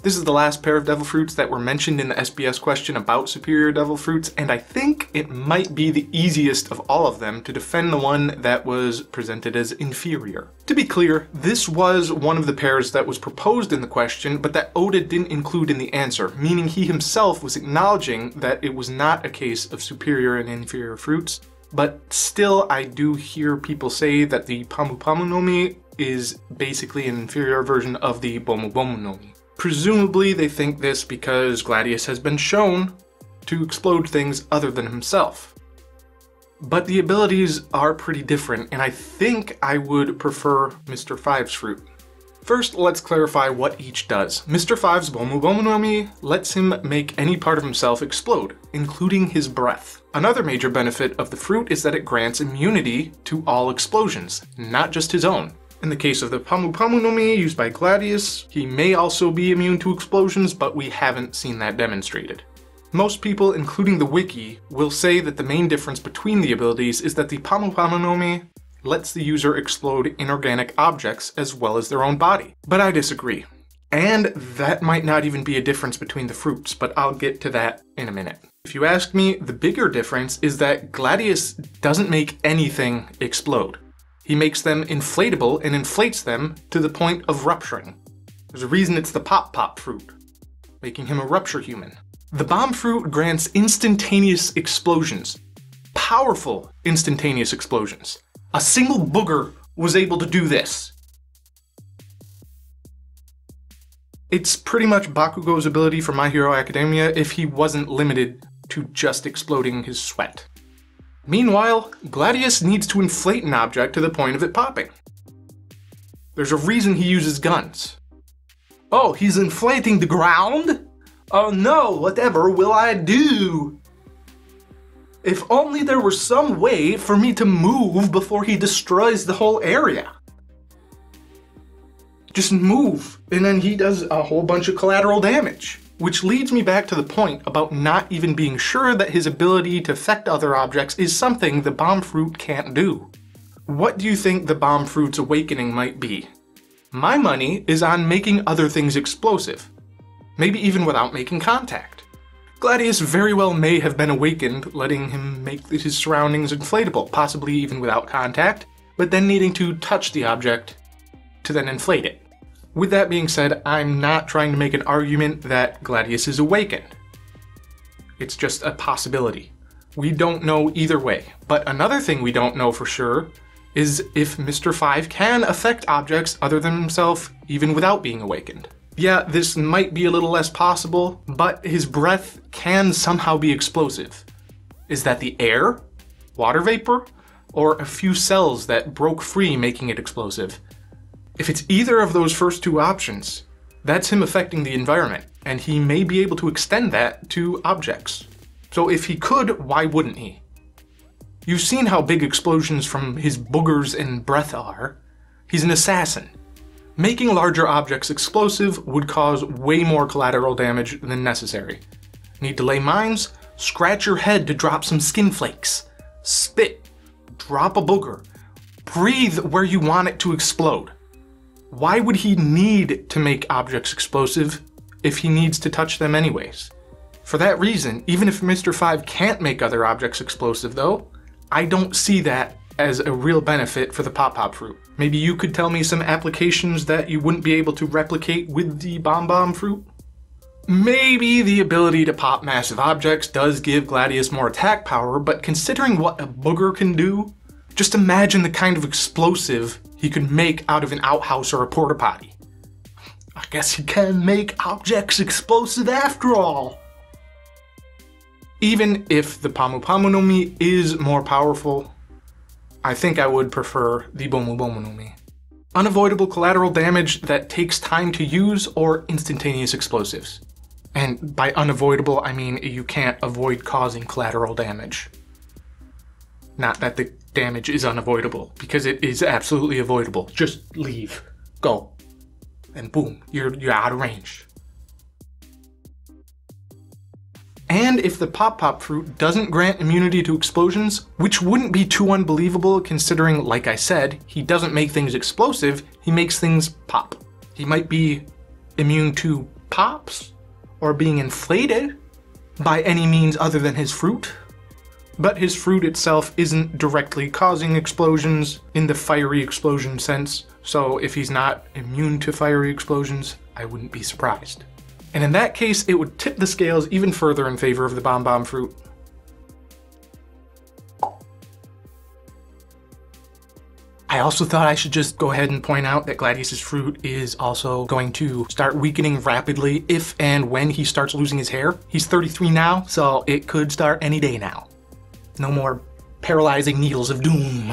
This is the last pair of devil fruits that were mentioned in the SBS question about superior devil fruits, and I think it might be the easiest of all of them to defend the one that was presented as inferior. To be clear, this was one of the pairs that was proposed in the question, but that Oda didn't include in the answer, meaning he himself was acknowledging that it was not a case of superior and inferior fruits. But still, I do hear people say that the Pamu Pamu no Mi is basically an inferior version of the Bomu Bomu no Mi. Presumably they think this because Gladius has been shown to explode things other than himself. But the abilities are pretty different, and I think I would prefer Mr. Five's fruit. First, let's clarify what each does. Mr. Five's Bomu Bomu no Mi lets him make any part of himself explode, including his breath. Another major benefit of the fruit is that it grants immunity to all explosions, not just his own. In the case of the Pamu Pamu no Mi used by Gladius, he may also be immune to explosions, but we haven't seen that demonstrated. Most people, including the wiki, will say that the main difference between the abilities is that the Pamu Pamu no Mi lets the user explode inorganic objects as well as their own body. But I disagree. And that might not even be a difference between the fruits, but I'll get to that in a minute. If you ask me, the bigger difference is that Gladius doesn't make anything explode. He makes them inflatable and inflates them to the point of rupturing. There's a reason it's the Pop Pop fruit, making him a rupture human. The bomb fruit grants instantaneous explosions. Powerful instantaneous explosions. A single booger was able to do this. It's pretty much Bakugo's ability from My Hero Academia if he wasn't limited to just exploding his sweat. Meanwhile, Gladius needs to inflate an object to the point of it popping. There's a reason he uses guns. Oh, he's inflating the ground? Oh no, whatever will I do? If only there were some way for me to move before he destroys the whole area. Just move, and then he does a whole bunch of collateral damage. Which leads me back to the point about not even being sure that his ability to affect other objects is something the bomb fruit can't do. What do you think the bomb fruit's awakening might be? My money is on making other things explosive. Maybe even without making contact. Gladius very well may have been awakened, letting him make his surroundings inflatable, possibly even without contact, but then needing to touch the object to then inflate it. With that being said, I'm not trying to make an argument that Gladius is awakened. It's just a possibility. We don't know either way. But another thing we don't know for sure is if Mr. Five can affect objects other than himself even without being awakened. Yeah, this might be a little less possible, but his breath can somehow be explosive. Is that the air, water vapor, or a few cells that broke free making it explosive? If it's either of those first two options, that's him affecting the environment, and he may be able to extend that to objects. So if he could, why wouldn't he? You've seen how big explosions from his boogers and breath are. He's an assassin. Making larger objects explosive would cause way more collateral damage than necessary. Need to lay mines? Scratch your head to drop some skin flakes. Spit. Drop a booger. Breathe where you want it to explode. Why would he need to make objects explosive if he needs to touch them anyways? For that reason, even if Mr. Five can't make other objects explosive though, I don't see that as a real benefit for the Pop Pop fruit. Maybe you could tell me some applications that you wouldn't be able to replicate with the Bomb Bomb fruit? Maybe the ability to pop massive objects does give Gladius more attack power, but considering what a booger can do, just imagine the kind of explosive he could make out of an outhouse or a porta potty. I guess he can make objects explosive after all. Even if the Pamu Pamu no Mi is more powerful, I think I would prefer the Bomu Bomu no Mi. Unavoidable collateral damage that takes time to use or instantaneous explosives. And by unavoidable, I mean you can't avoid causing collateral damage. Not that the damage is unavoidable, because it is absolutely avoidable. Just leave, go, and boom, you're out of range. And if the Pop Pop fruit doesn't grant immunity to explosions, which wouldn't be too unbelievable considering, like I said, he doesn't make things explosive, he makes things pop. He might be immune to pops or being inflated by any means other than his fruit. But his fruit itself isn't directly causing explosions in the fiery explosion sense, so if he's not immune to fiery explosions, I wouldn't be surprised. And in that case, it would tip the scales even further in favor of the Bomb fruit. I also thought I should just go ahead and point out that Gladius's fruit is also going to start weakening rapidly if and when he starts losing his hair. He's 33 now, so it could start any day now. No more paralyzing needles of doom.